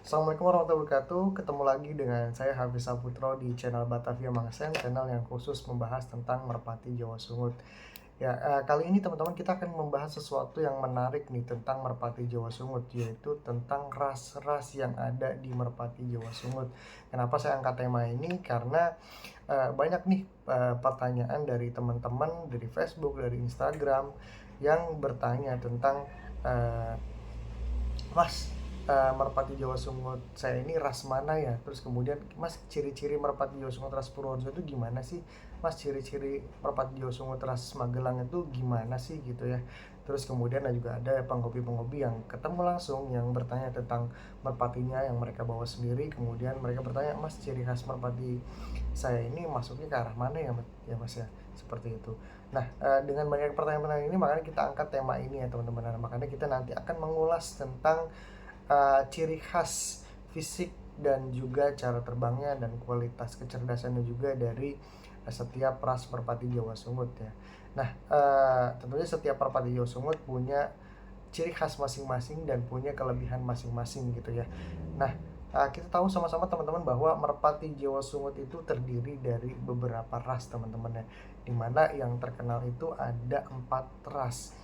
Assalamualaikum warahmatullahi wabarakatuh. Ketemu lagi dengan saya Hafiz Saputro di channel Batavia Mangsen, channel yang khusus membahas tentang Merpati Jawa Sungut. Ya, kali ini teman-teman kita akan membahas sesuatu yang menarik nih tentang Merpati Jawa Sungut, yaitu tentang ras-ras yang ada di Merpati Jawa Sungut. Kenapa saya angkat tema ini? Karena banyak nih pertanyaan dari teman-teman dari Facebook, dari Instagram yang bertanya tentang eh, Mas, merpati Jawa Sungut saya ini ras mana ya? Terus kemudian, Mas, ciri-ciri merpati Jawa Sungut ras Purworejo itu gimana sih? Mas, ciri-ciri merpati Jawa Sungut ras Magelang itu gimana sih gitu ya? Terus kemudian juga ada penghobi-penghobi yang ketemu langsung yang bertanya tentang merpatinya yang mereka bawa sendiri. Kemudian mereka bertanya, Mas, ciri khas merpati saya ini masuknya ke arah mana ya, Mas ya? Seperti itu. Nah, dengan banyak pertanyaan-pertanyaan ini makanya kita angkat tema ini ya teman-teman. Nah, makanya kita nanti akan mengulas tentang ciri khas fisik dan juga cara terbangnya dan kualitas kecerdasannya juga dari setiap ras merpati Jawa Sungut ya. Nah, tentunya setiap merpati Jawa Sungut punya ciri khas masing-masing dan punya kelebihan masing-masing gitu ya. Nah, kita tahu sama-sama teman-teman bahwa merpati Jawa Sungut itu terdiri dari beberapa ras teman-teman ya. Dimana yang terkenal itu ada 4 ras.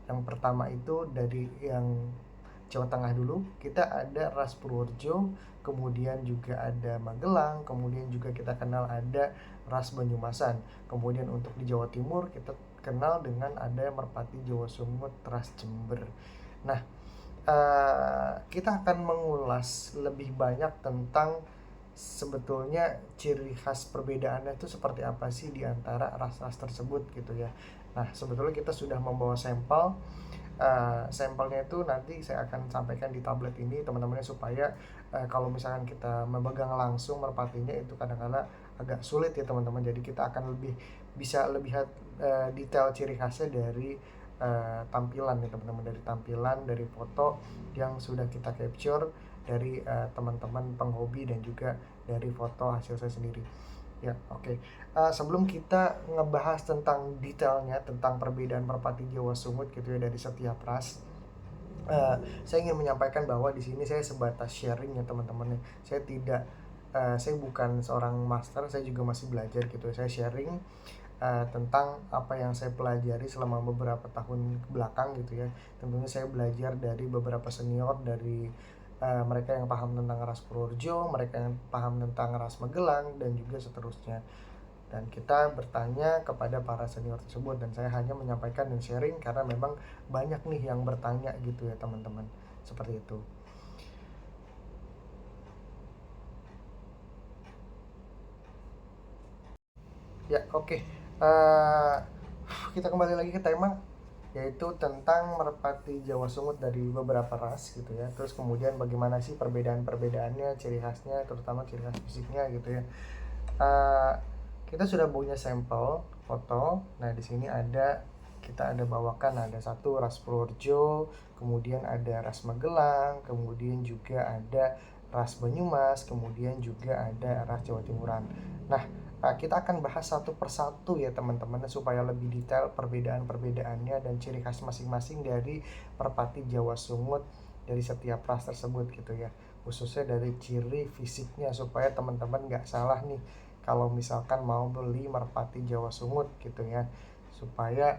Yang pertama itu dari yang Jawa Tengah dulu, kita ada ras Purworejo, kemudian juga ada Magelang, kemudian juga kita kenal ada ras Banyumasan. Kemudian untuk di Jawa Timur kita kenal dengan ada merpati Jawa Sungut ras Jember. Nah, kita akan mengulas lebih banyak tentang sebetulnya ciri khas perbedaannya itu seperti apa sih di antara ras-ras tersebut gitu ya. Nah, sebetulnya kita sudah membawa sampel. Sampelnya itu nanti saya akan sampaikan di tablet ini teman-temannya supaya kalau misalkan kita memegang langsung merpatinya itu kadang-kadang agak sulit ya teman-teman. Jadi kita akan bisa lebih detail ciri khasnya dari tampilan ya teman-teman, dari tampilan, dari foto yang sudah kita capture dari teman-teman penghobi dan juga dari foto hasil saya sendiri. Ya, oke. Sebelum kita ngebahas tentang detailnya, tentang perbedaan merpati Jawa Sungut gitu ya dari setiap ras, saya ingin menyampaikan bahwa di sini saya sebatas sharing ya teman-teman ya. Saya bukan seorang master, saya juga masih belajar gitu. Saya sharing tentang apa yang saya pelajari selama beberapa tahun ke belakang gitu ya. Tentunya saya belajar dari beberapa senior, dari mereka yang paham tentang ras Purworejo, mereka yang paham tentang ras Magelang dan juga seterusnya. Dan kita bertanya kepada para senior tersebut dan saya hanya menyampaikan dan sharing karena memang banyak nih yang bertanya gitu ya teman-teman. Seperti itu. Ya, oke. Eh, kita kembali lagi ke tema, yaitu tentang merpati Jawa Sungut dari beberapa ras gitu ya. Terus kemudian bagaimana sih perbedaan-perbedaannya, ciri khasnya, terutama ciri khas fisiknya gitu ya. Eh, kita sudah punya sampel foto. Nah, di sini kita ada bawakan ada satu ras Purworejo, kemudian ada ras Magelang, kemudian juga ada ras Banyumas, kemudian juga ada ras Jawa Timuran. Nah, kita akan bahas satu persatu ya teman-teman supaya lebih detail perbedaan-perbedaannya dan ciri khas masing-masing dari merpati Jawa Sungut dari setiap ras tersebut gitu ya, khususnya dari ciri fisiknya supaya teman-teman nggak salah nih kalau misalkan mau beli merpati Jawa Sungut gitu ya, supaya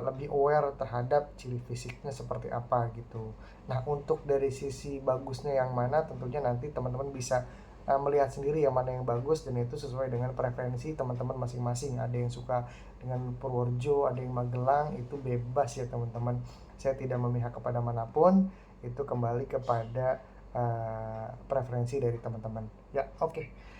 lebih aware terhadap ciri fisiknya seperti apa gitu. Nah, untuk dari sisi bagusnya yang mana tentunya nanti teman-teman bisa melihat sendiri yang mana yang bagus dan itu sesuai dengan preferensi teman-teman masing-masing. Ada yang suka dengan Purworejo, ada yang Magelang, itu bebas ya teman-teman. Saya tidak memihak kepada manapun, itu kembali kepada preferensi dari teman-teman. Ya, oke.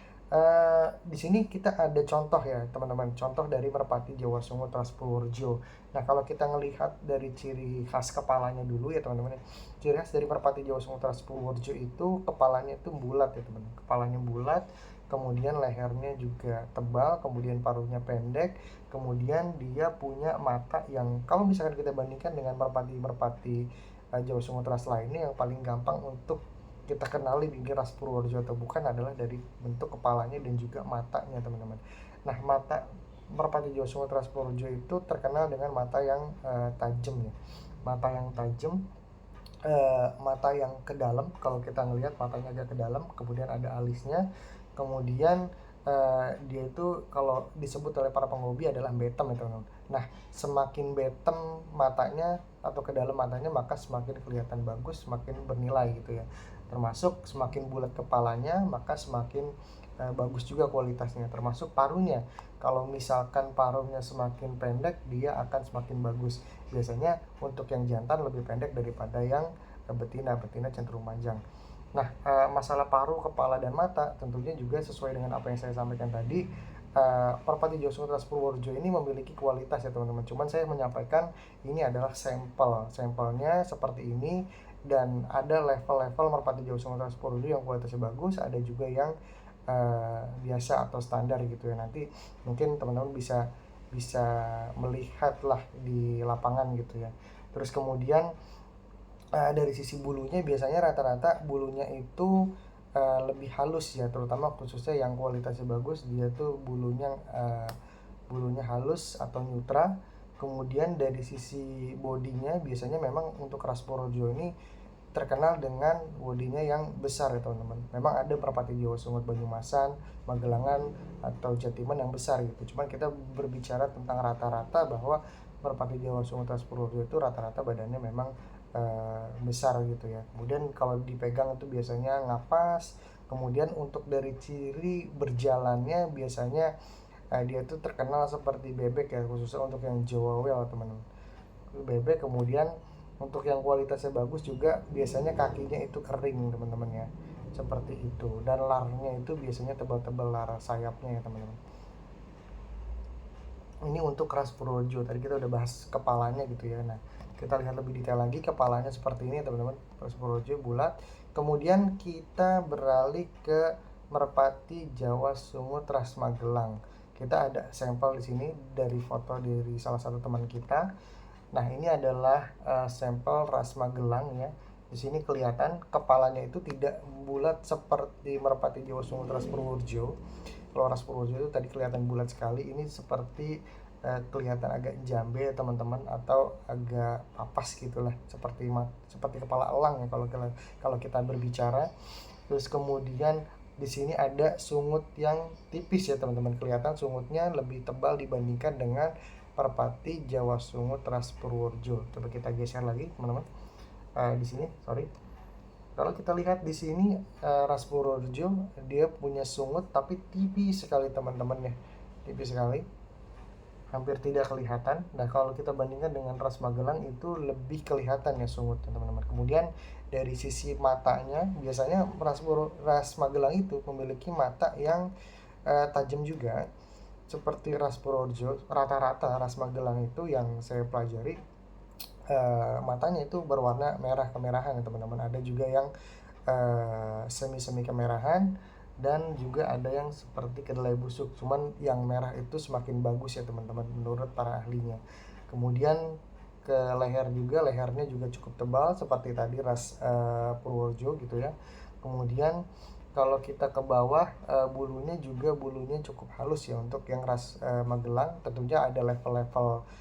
Di sini kita ada contoh ya teman-teman, contoh dari merpati Jawa Sungut ras Purworejo. Nah, kalau kita ngelihat dari ciri khas kepalanya dulu ya teman-teman, ciri khas dari merpati Jawa Sungut ras Purworejo itu kepalanya itu bulat ya teman, kepalanya bulat, kemudian lehernya juga tebal, kemudian paruhnya pendek, kemudian dia punya mata yang kalau misalkan kita bandingkan dengan merpati-merpati Jawa Sungut ras lainnya, yang paling gampang untuk kita kenali di ras Purworejo atau bukan adalah dari bentuk kepalanya dan juga matanya teman-teman. Nah, mata merpati Jawa Sumatera Purworejo itu terkenal dengan mata yang tajam ya, mata yang tajam, mata yang ke dalam. Kalau kita ngelihat matanya agak ke dalam, kemudian ada alisnya, kemudian dia itu kalau disebut oleh para penghobi adalah betem ya teman-teman. Nah, semakin betem matanya atau ke dalam matanya, maka semakin kelihatan bagus, semakin bernilai gitu ya. Termasuk semakin bulat kepalanya, maka semakin bagus juga kualitasnya. Termasuk paruhnya, kalau misalkan paruhnya semakin pendek, dia akan semakin bagus. Biasanya untuk yang jantan lebih pendek daripada yang betina cenderung panjang. Nah, masalah paruh, kepala, dan mata tentunya juga sesuai dengan apa yang saya sampaikan tadi. Merpati Jawa Sumatera Purworejo ini memiliki kualitas ya teman-teman. Cuman saya menyampaikan ini adalah sampelnya seperti ini, dan ada level-level Merpati Jawa Sumatera Purworejo yang kualitasnya bagus, ada juga yang biasa atau standar gitu ya. Nanti mungkin teman-teman bisa bisa melihat lah di lapangan gitu ya. Terus kemudian dari sisi bulunya, biasanya rata-rata bulunya itu lebih halus ya, terutama khususnya yang kualitasnya bagus, dia tuh bulunya halus atau neutral. Kemudian dari sisi bodinya, biasanya memang untuk ras Porojo ini terkenal dengan bodinya yang besar ya teman-teman. Memang ada merpati Jawa Sungut Banyumasan, Magelangan, atau Jatiman yang besar gitu. Cuman kita berbicara tentang rata-rata bahwa merpati Jawa Sungut Purworejo itu rata-rata badannya memang besar gitu ya. Kemudian kalau dipegang itu biasanya ngapas. Kemudian untuk dari ciri berjalannya, biasanya dia itu terkenal seperti bebek ya, khususnya untuk yang Jawa Well teman-teman. Bebek. Kemudian untuk yang kualitasnya bagus juga biasanya kakinya itu kering teman-teman ya, seperti itu. Dan larnya itu biasanya tebal-tebal, lar sayapnya ya teman-teman. Ini untuk ras Purworejo. Tadi kita udah bahas kepalanya gitu ya. Nah, kita lihat lebih detail lagi. Kepalanya seperti ini teman-teman, ras Purworejo bulat. Kemudian kita beralih ke merpati Jawa Sungut ras Magelang. Kita ada sampel di sini dari foto dari salah satu teman kita. Nah, ini adalah sampel ras Magelang ya. Di sini kelihatan kepalanya itu tidak bulat seperti merpati Jawa Sungut ras Purworejo. Kalau ras Purworejo itu tadi kelihatan bulat sekali, ini seperti kelihatan agak jambe ya teman-teman, atau agak papas gitulah, seperti kepala elang ya kalau kita berbicara. Terus kemudian di sini ada sungut yang tipis ya teman-teman, kelihatan sungutnya lebih tebal dibandingkan dengan merpati Jawa Sungut ras Purworejo. Coba kita geser lagi teman-teman. Di sini, sorry. Kalau kita lihat di sini, ras Purworejo dia punya sungut tapi tipis sekali teman-teman ya, tipis sekali, hampir tidak kelihatan. Nah, kalau kita bandingkan dengan ras Magelang itu lebih kelihatan ya sungut teman-teman. Kemudian dari sisi matanya, biasanya ras Magelang itu memiliki mata yang tajam juga seperti ras Purworejo. Rata-rata ras Magelang itu yang saya pelajari matanya itu berwarna merah kemerahan ya teman-teman. Ada juga yang semi-semi kemerahan, dan juga ada yang seperti kedelai busuk. Cuman yang merah itu semakin bagus ya teman-teman menurut para ahlinya. Kemudian ke leher juga, lehernya juga cukup tebal seperti tadi ras Purworejo gitu ya. Kemudian kalau kita ke bawah, bulunya cukup halus ya untuk yang ras Magelang. Tentunya ada level-level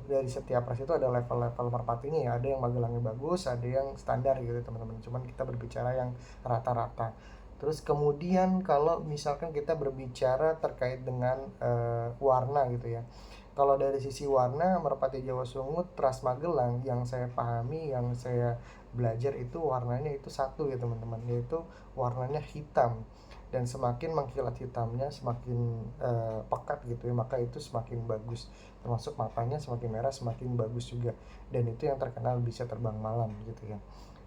dari setiap ras itu, ada level-level merpatinya ya. Ada yang Magelangnya bagus, ada yang standar gitu teman-teman. Cuman kita berbicara yang rata-rata. Terus kemudian kalau misalkan kita berbicara terkait dengan warna gitu ya. Kalau dari sisi warna, merpati Jawa Sungut ras Magelang yang saya pahami, yang saya belajar itu warnanya itu satu ya teman-teman, yaitu warnanya hitam. Dan semakin mengkilat hitamnya, semakin pekat gitu ya, maka itu semakin bagus. Termasuk matanya semakin merah, semakin bagus juga. Dan itu yang terkenal bisa terbang malam gitu ya.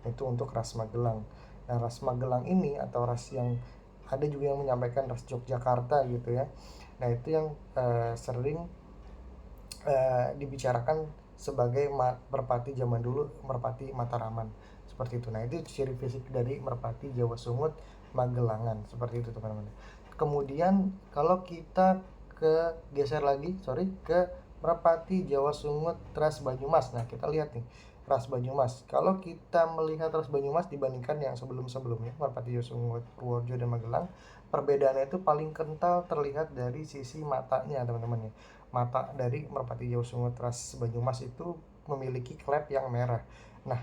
Itu untuk ras Magelang. Nah, ras Magelang ini atau ras yang ada juga yang menyampaikan ras Yogyakarta gitu ya. Nah, itu yang sering dibicarakan sebagai merpati zaman dulu, merpati Mataraman seperti itu. Nah, itu ciri fisik dari merpati Jawa Sungut Magelangan seperti itu teman-teman. Kemudian kalau kita geser lagi, ke merpati Jawa Sungut ras Banyumas. Nah, kita lihat nih ras Banyumas. Kalau kita melihat ras Banyumas dibandingkan yang sebelum-sebelumnya, merpati Jawa Sungut Purworejo dan Magelang, perbedaannya itu paling kental terlihat dari sisi matanya teman-teman ya. Mata dari merpati Jawa Sungut ras Banyumas itu memiliki klep yang merah, Nah,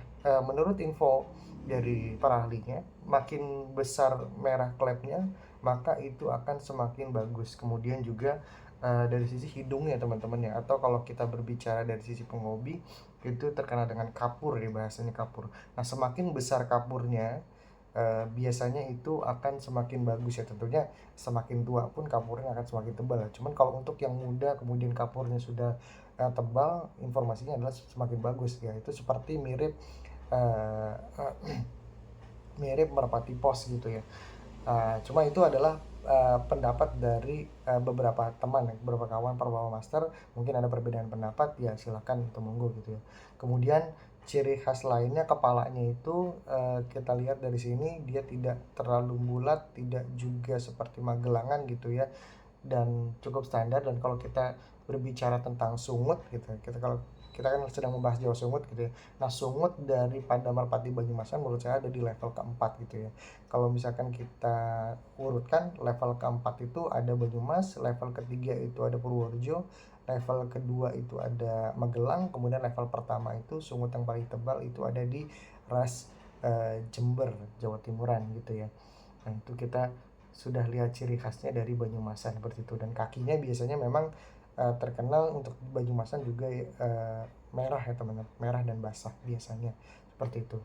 menurut info dari para ahlinya, makin besar merah klepnya, maka itu akan semakin bagus. Kemudian juga dari sisi hidungnya teman-teman ya, atau kalau kita berbicara dari sisi penghobi, itu terkenal dengan kapur ya, bahasanya kapur. Nah, semakin besar kapurnya, biasanya itu akan semakin bagus ya, tentunya semakin tua pun kapurnya akan semakin tebal ya. Cuman kalau untuk yang muda kemudian kapurnya sudah tebal, informasinya adalah semakin bagus ya. Itu seperti mirip uh, mirip merpati pos gitu ya. Cuma itu adalah pendapat dari beberapa teman, beberapa kawan perbawa master. Mungkin ada perbedaan pendapat, ya silakan itu monggo gitu ya. Kemudian ciri khas lainnya, kepalanya itu kita lihat dari sini dia tidak terlalu bulat, tidak juga seperti Magelangan gitu ya, dan cukup standar. Dan kalau kita berbicara tentang sungut gitu, kalau kita kan sedang membahas Jawa Sungut gitu ya. Nah, sungut daripada merpati Banyumasan menurut saya ada di level keempat gitu ya. Kalau misalkan kita urutkan, level keempat itu ada Banyumas, level ketiga itu ada Purworejo, level kedua itu ada Magelang, kemudian level pertama itu sungut yang paling tebal itu ada di ras Jember, Jawa Timuran gitu ya. Nah, itu kita sudah lihat ciri khasnya dari Banyumasan seperti itu. Dan kakinya biasanya memang terkenal untuk Banyumasan juga merah ya teman-teman, merah dan basah biasanya seperti itu.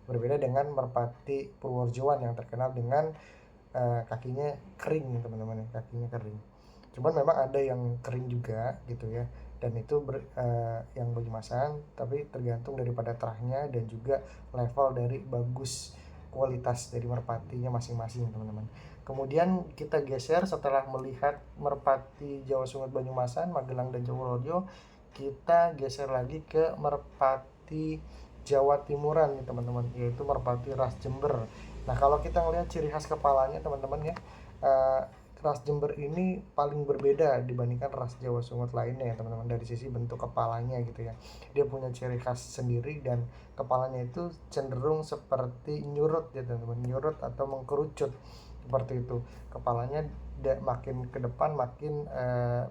Berbeda dengan merpati Purworejoan yang terkenal dengan kakinya kering teman-teman ya, kakinya kering. Cuman memang ada yang kering juga gitu ya, dan itu yang Banyumasan, tapi tergantung daripada terahnya dan juga level dari bagus kualitas dari merpatinya masing-masing teman-teman. Kemudian kita geser setelah melihat merpati Jawa Sungut Banyumasan, Magelang dan Jawa Purworejo, kita geser lagi ke merpati Jawa Timuran nih teman-teman, yaitu merpati ras Jember. Nah, kalau kita melihat ciri khas kepalanya teman-teman ya, ras Jember ini paling berbeda dibandingkan ras Jawa Sungut lainnya ya teman-teman, dari sisi bentuk kepalanya gitu ya. Dia punya ciri khas sendiri dan kepalanya itu cenderung seperti nyurut ya teman-teman, nyurut atau mengkerucut seperti itu. Kepalanya makin ke depan makin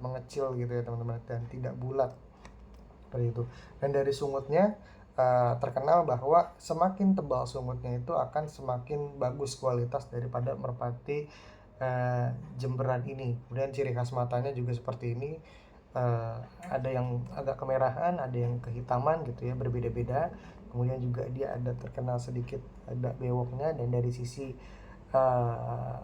mengecil gitu ya teman-teman, dan tidak bulat seperti itu. Dan dari sungutnya terkenal bahwa semakin tebal sungutnya itu akan semakin bagus kualitas daripada merpati Jemberan ini. Kemudian ciri khas matanya juga seperti ini, ada yang agak kemerahan, ada yang kehitaman gitu ya, berbeda-beda. Kemudian juga dia ada terkenal sedikit ada bewoknya. Dan dari sisi uh,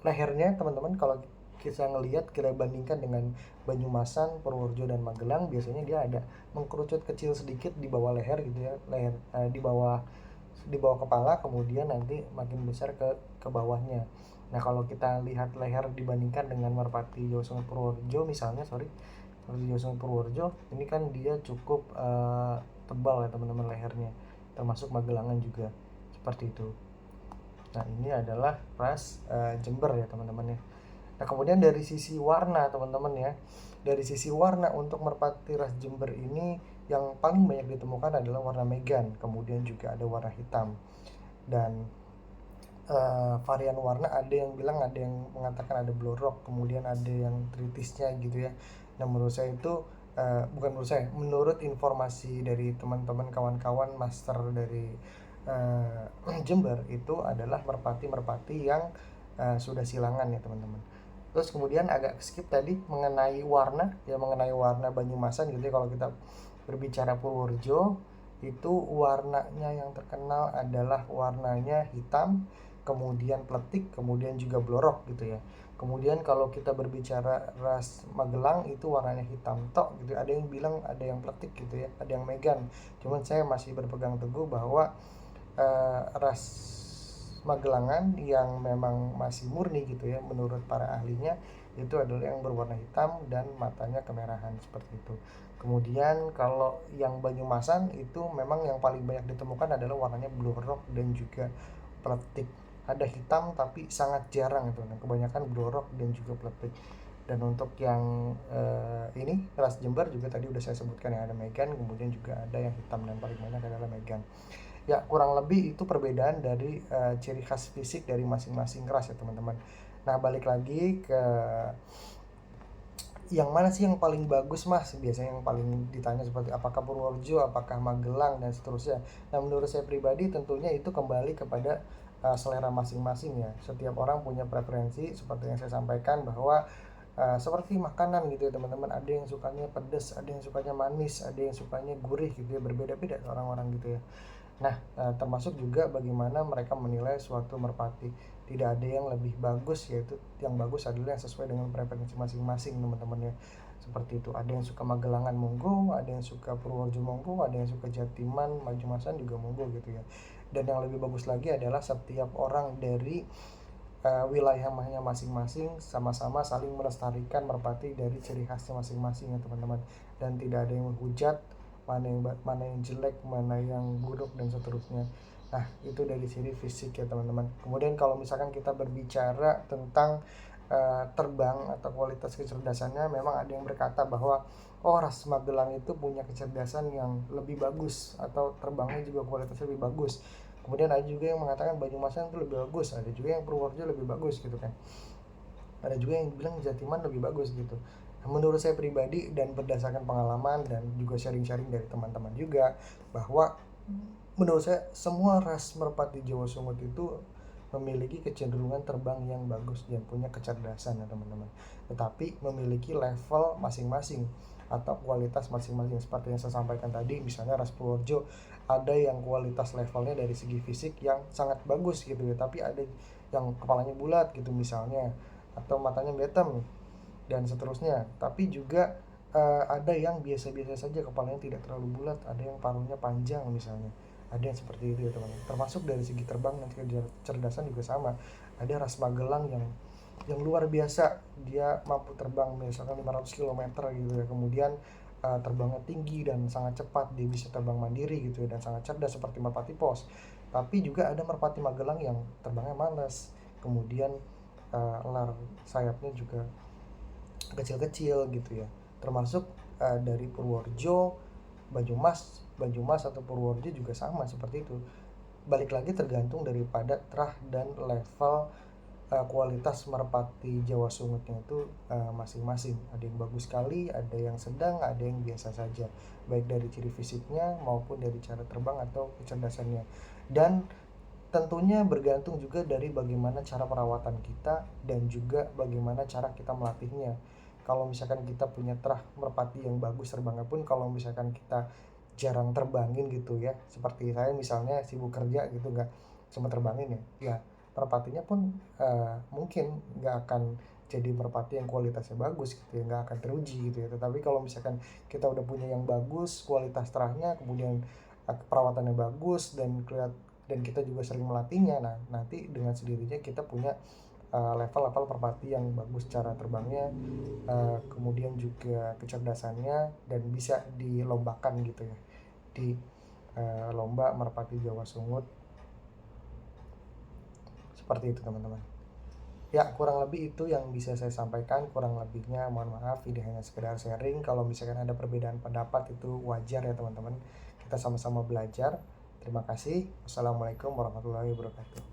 lehernya teman-teman, kalau kita ngelihat, kita bandingkan dengan Banyumasan, Purworejo dan Magelang, biasanya dia ada mengkerucut kecil sedikit di bawah leher gitu ya, leher di bawah kepala, kemudian nanti makin besar ke bawahnya. Nah, kalau kita lihat leher dibandingkan dengan merpati Jawa Sungut Purworejo misalnya, merpati Jawa Sungut Purworejo ini kan dia cukup tebal ya teman-teman lehernya, termasuk Magelangan juga seperti itu. Nah, ini adalah ras Jember ya teman-teman ya. Nah, kemudian dari sisi warna teman-teman ya, dari sisi warna untuk merpati ras Jember ini yang paling banyak ditemukan adalah warna megan, kemudian juga ada warna hitam. Dan varian warna ada yang bilang, ada yang mengatakan ada blorok, kemudian ada yang tritisnya gitu ya. Nah, menurut saya itu bukan menurut saya, menurut informasi dari teman-teman kawan-kawan master dari Jember, itu adalah merpati-merpati yang sudah silangan ya teman-teman. Terus kemudian agak skip tadi mengenai warna ya, mengenai warna Banyumasan gitu ya. Kalau kita berbicara Purworejo, itu warnanya yang terkenal adalah warnanya hitam, kemudian pletik, kemudian juga blorok gitu ya. Kemudian kalau kita berbicara ras Magelang, itu warnanya hitam tok gitu. Ada yang bilang ada yang pletik gitu ya, ada yang megan. Cuman saya masih berpegang teguh bahwa ras Magelangan yang memang masih murni gitu ya, menurut para ahlinya, itu adalah yang berwarna hitam dan matanya kemerahan seperti itu. Kemudian kalau yang Banyumasan itu memang yang paling banyak ditemukan adalah warnanya blorok dan juga peletik. Ada hitam tapi sangat jarang itu. Nah, kebanyakan blorok dan juga peletik. Dan untuk yang ini ras Jember juga tadi udah saya sebutkan, yang ada megan, kemudian juga ada yang hitam dan paling banyak adalah megan. Ya, kurang lebih itu perbedaan dari ciri khas fisik dari masing-masing ras ya teman-teman. Nah, balik lagi ke yang mana sih yang paling bagus mas? Biasanya yang paling ditanya seperti apakah Purworejo, apakah Magelang dan seterusnya. Nah menurut saya pribadi tentunya itu kembali kepada selera masing-masing ya. Setiap orang punya preferensi seperti yang saya sampaikan bahwa seperti makanan gitu ya teman-teman, ada yang sukanya pedas, ada yang sukanya manis, ada yang sukanya gurih gitu ya, berbeda-beda orang-orang gitu ya. Nah, termasuk juga bagaimana mereka menilai suatu merpati. Tidak ada yang lebih bagus, yaitu yang bagus adalah yang sesuai dengan preferensi masing-masing teman-teman ya. Seperti itu. Ada yang suka Magelangan monggo, ada yang suka Purworejo monggo, ada yang suka Jatiman, Majumasan juga monggo gitu ya. Dan yang lebih bagus lagi adalah setiap orang dari wilayahnya masing-masing sama-sama saling melestarikan merpati dari ciri khasnya masing-masing ya teman-teman, dan tidak ada yang menghujat mana yang jelek, mana yang buruk dan seterusnya. Nah itu dari ciri fisik ya teman-teman. Kemudian kalau misalkan kita berbicara tentang terbang atau kualitas kecerdasannya, memang ada yang berkata bahwa oh ras Magelang itu punya kecerdasan yang lebih bagus atau terbangnya juga kualitasnya lebih bagus. Kemudian ada juga yang mengatakan Banyumasan itu lebih bagus, ada juga yang Purworejo lebih bagus gitu kan, ada juga yang bilang Jatiman lebih bagus gitu. Nah, menurut saya pribadi dan berdasarkan pengalaman dan juga sharing-sharing dari teman-teman juga, bahwa menurut saya semua ras merpati Jawa Sungut itu memiliki kecenderungan terbang yang bagus dan punya kecerdasan ya teman-teman, tetapi memiliki level masing-masing atau kualitas masing-masing. Seperti yang saya sampaikan tadi, misalnya ras Purworejo ada yang kualitas levelnya dari segi fisik yang sangat bagus gitu ya, tapi ada yang kepalanya bulat gitu misalnya, atau matanya beletem dan seterusnya. Tapi juga ada yang biasa-biasa saja, kepalanya tidak terlalu bulat, ada yang paruhnya panjang misalnya, ada yang seperti itu ya teman. Termasuk dari segi terbang dan kecerdasan juga sama. Ada ras Magelang yang luar biasa, dia mampu terbang misalkan 500 km gitu ya, kemudian terbangnya tinggi dan sangat cepat, dia bisa terbang mandiri gitu ya, dan sangat cerdas seperti merpati pos. Tapi juga ada merpati Magelang yang terbangnya malas, kemudian lar sayapnya juga kecil-kecil gitu ya. Termasuk dari Purworejo, Banyumas atau Purworejo juga sama seperti itu. Balik lagi tergantung daripada terah dan level kualitas merpati Jawa Sungutnya itu masing-masing. Ada yang bagus sekali, ada yang sedang, ada yang biasa saja, baik dari ciri fisiknya maupun dari cara terbang atau kecerdasannya. Dan tentunya bergantung juga dari bagaimana cara perawatan kita dan juga bagaimana cara kita melatihnya. Kalau misalkan kita punya terah merpati yang bagus terbangnya pun, kalau misalkan kita jarang terbangin gitu ya, seperti saya misalnya sibuk kerja gitu, nggak sempat terbangin ya merpatinya pun mungkin nggak akan jadi merpati yang kualitasnya bagus gitu ya, nggak akan teruji gitu ya. Tetapi kalau misalkan kita udah punya yang bagus kualitas terahnya, kemudian perawatannya bagus dan dan kita juga sering melatihnya, nah nanti dengan sendirinya kita punya level-level merpati yang bagus cara terbangnya, kemudian juga kecerdasannya, dan bisa dilombakan gitu ya di lomba merpati Jawa Sungut. Seperti itu teman-teman. Ya kurang lebih itu yang bisa saya sampaikan, kurang lebihnya mohon maaf, ini hanya sekedar sharing. Kalau misalkan ada perbedaan pendapat itu wajar ya teman-teman, kita sama-sama belajar. Terima kasih. Wassalamualaikum warahmatullahi wabarakatuh.